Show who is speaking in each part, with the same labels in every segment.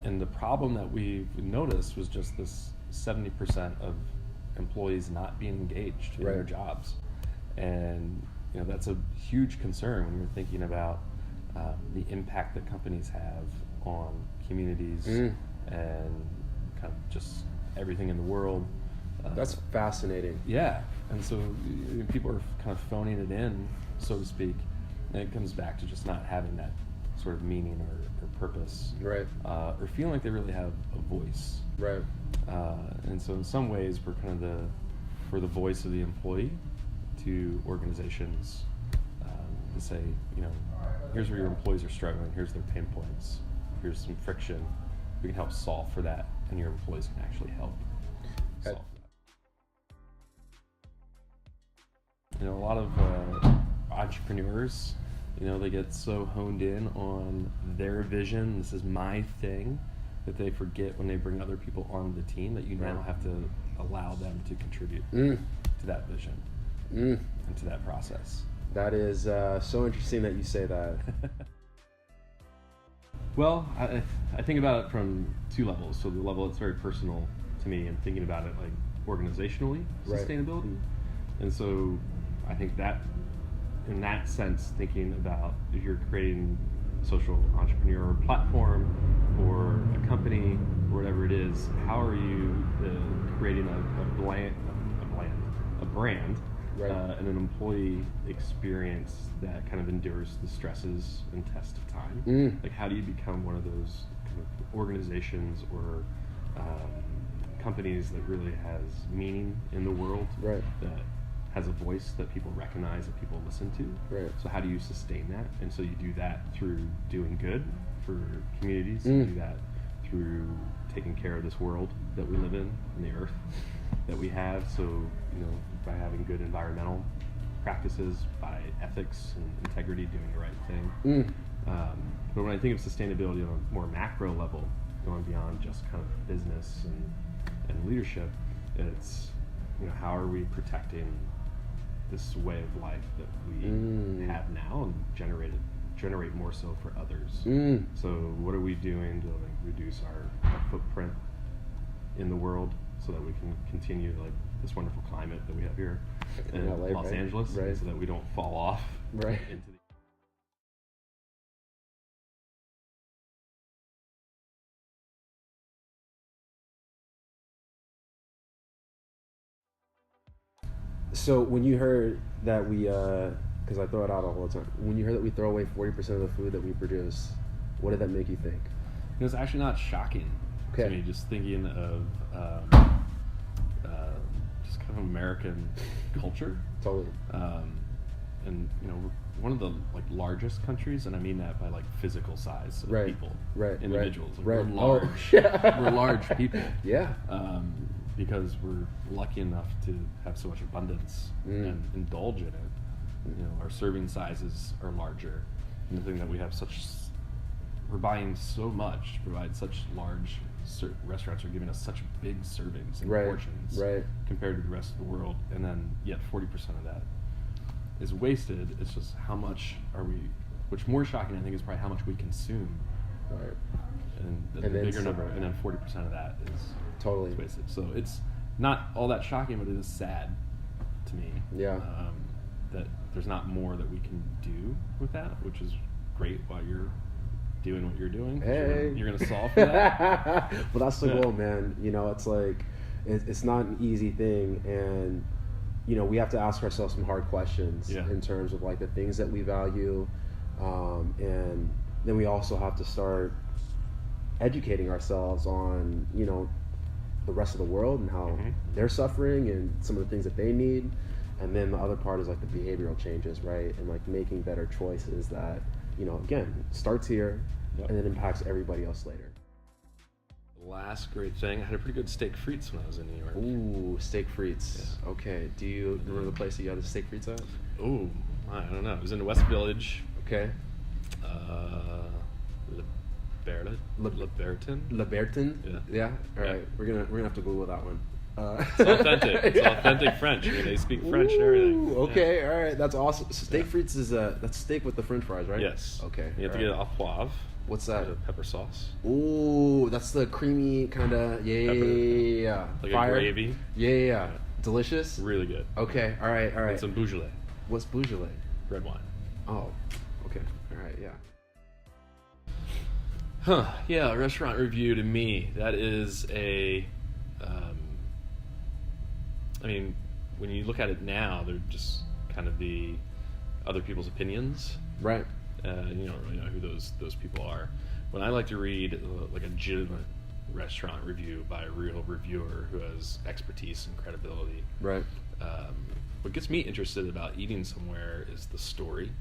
Speaker 1: And the problem that we noticed was just this 70% of employees not being engaged in their jobs. And that's a huge concern when you're thinking about the impact that companies have on communities and kind of just everything in the world.
Speaker 2: That's fascinating.
Speaker 1: Yeah, and so people are kind of phoning it in, so to speak, and it comes back to just not having that sort of meaning or purpose,
Speaker 2: right?
Speaker 1: Or feeling like they really have a voice,
Speaker 2: right?
Speaker 1: And so in some ways, we're kind of the voice of the employee to organizations to say, here's where your employees are struggling, here's their pain points, here's some friction, we can help solve for that, and your employees can actually help solve that. A lot of entrepreneurs, they get so honed in on their vision, this is my thing, that they forget when they bring other people onto the team that you now have to allow them to contribute to that vision and to that process.
Speaker 2: That is so interesting that you say that.
Speaker 1: Well, I think about it from two levels. So the level that's very personal to me, and thinking about it like organizationally, sustainability. And so I think that in that sense, thinking about if you're creating a social entrepreneur platform or a company or whatever it is, how are you creating a brand and an employee experience that kind of endures the stresses and test of time? Like, how do you become one of those kind of organizations or companies that really has meaning in the world, that has a voice that people recognize, that people listen to? So how do you sustain that? And so you do that through doing good for communities, you do that through taking care of this world that we live in, and the earth that we have. So, by having good environmental practices, by ethics and integrity, doing the right thing. But when I think of sustainability on a more macro level, going beyond just kind of business and leadership, it's, how are we protecting this way of life that we have now and generate more so for others? So what are we doing to reduce our footprint in the world so that we can continue this wonderful climate that we have here in LA, Los Angeles, so that we don't fall off into the...
Speaker 2: So when you heard that we, because I throw it out all the time, when you heard that we throw away 40% of the food that we produce, what did that make you think?
Speaker 1: It was actually not shocking to me, just thinking of just kind of American culture.
Speaker 2: Totally.
Speaker 1: And we're one of the largest countries, and I mean that by physical size of people, individuals. We're large. We're large people.
Speaker 2: Yeah.
Speaker 1: Because we're lucky enough to have so much abundance and indulge in it. Our serving sizes are larger, and the thing that we have we're buying so much, provide such large restaurants are giving us such big servings and portions compared to the rest of the world, and then yet 40% of that is wasted. It's just how much are we, which more shocking I think is probably how much we consume. And the bigger number, and then 40% of that is
Speaker 2: totally
Speaker 1: wasted. So it's not all that shocking, but it is sad to me. That there's not more that we can do with that, which is great while you're doing what you're doing. You're going to solve for that.
Speaker 2: Well, that's the goal, man. It's it's not an easy thing, and we have to ask ourselves some hard questions in terms of the things that we value, and then we also have to start educating ourselves on the rest of the world and how they're suffering and some of the things that they need. And then the other part is the behavioral changes, and making better choices that again starts here and then impacts everybody else later.
Speaker 1: Last great thing, I had a pretty good steak frites when I was in New York.
Speaker 2: Ooh, steak frites. Okay, do you remember the place that you had the steak frites at?
Speaker 1: Ooh, I don't know, it was in the West Village.
Speaker 2: Okay.
Speaker 1: Libertin?
Speaker 2: Yeah. All right. We're gonna have to Google that one.
Speaker 1: It's authentic. It's authentic French. They speak French and everything.
Speaker 2: Okay. All right. That's awesome. So steak frites is that's steak with the French fries, right?
Speaker 1: Yes.
Speaker 2: Okay.
Speaker 1: You have to get it au poivre.
Speaker 2: What's that?
Speaker 1: Pepper sauce.
Speaker 2: Ooh, that's the creamy kind of, yeah.
Speaker 1: Like
Speaker 2: Fire.
Speaker 1: a gravy.
Speaker 2: Yeah. Delicious?
Speaker 1: Really good.
Speaker 2: Okay, all right.
Speaker 1: And some Beaujolais.
Speaker 2: What's Beaujolais?
Speaker 1: Red wine.
Speaker 2: Oh, okay. All right, yeah.
Speaker 1: Huh, yeah, restaurant review to me, that is I mean, when you look at it now, they're just kind of the other people's opinions.
Speaker 2: Right.
Speaker 1: You don't really know who those people are. When I like to read like a legitimate restaurant review by a real reviewer who has expertise and credibility.
Speaker 2: Right.
Speaker 1: What gets me interested about eating somewhere is the story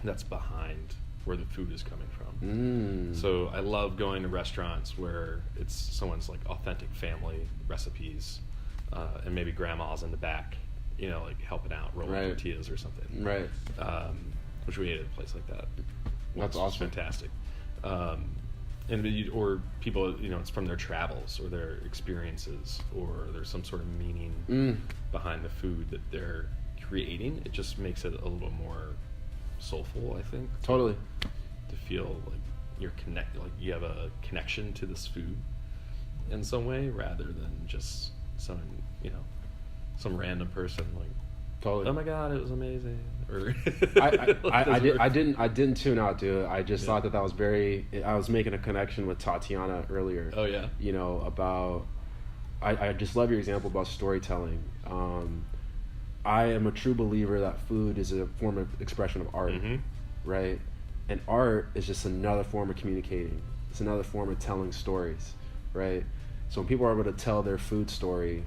Speaker 1: that's behind where the food is coming from. So I love going to restaurants where it's someone's like authentic family recipes, and maybe grandma's in the back, you know, like helping out, rolling tortillas or something. Right. Which we ate at a place like that.
Speaker 2: That's awesome.
Speaker 1: It's fantastic. Or people, you know, it's from their travels or their experiences, or there's some sort of meaning behind the food that they're creating. It just makes it a little more soulful, I think.
Speaker 2: Totally.
Speaker 1: To feel like you're connected, like you have a connection to this food in some way, rather than just some, you know, some random person like,
Speaker 2: totally,
Speaker 1: oh my god, it was amazing. Or
Speaker 2: I didn't tune out, dude. I just thought that was very. I was making a connection with Tatiana earlier.
Speaker 1: Oh yeah.
Speaker 2: You know, about. I just love your example about storytelling. I am a true believer that food is a form of expression of art, right? And art is just another form of communicating. It's another form of telling stories, right? So when people are able to tell their food story,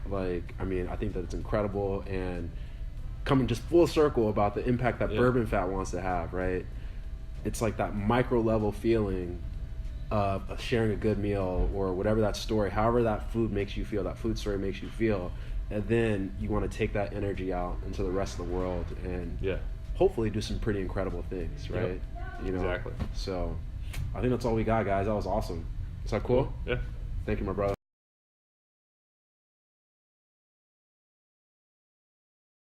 Speaker 2: like, I mean, I think that it's incredible, and coming just full circle about the impact that Bourbon Fat wants to have, right? It's like that micro level feeling of sharing a good meal or whatever that story, however that food makes you feel, that food story makes you feel. And then you want to take that energy out into the rest of the world and hopefully do some pretty incredible things, right? You know?
Speaker 1: Exactly.
Speaker 2: So I think that's all we got, guys. That was awesome. Is that cool?
Speaker 1: Yeah.
Speaker 2: Thank you, my brother.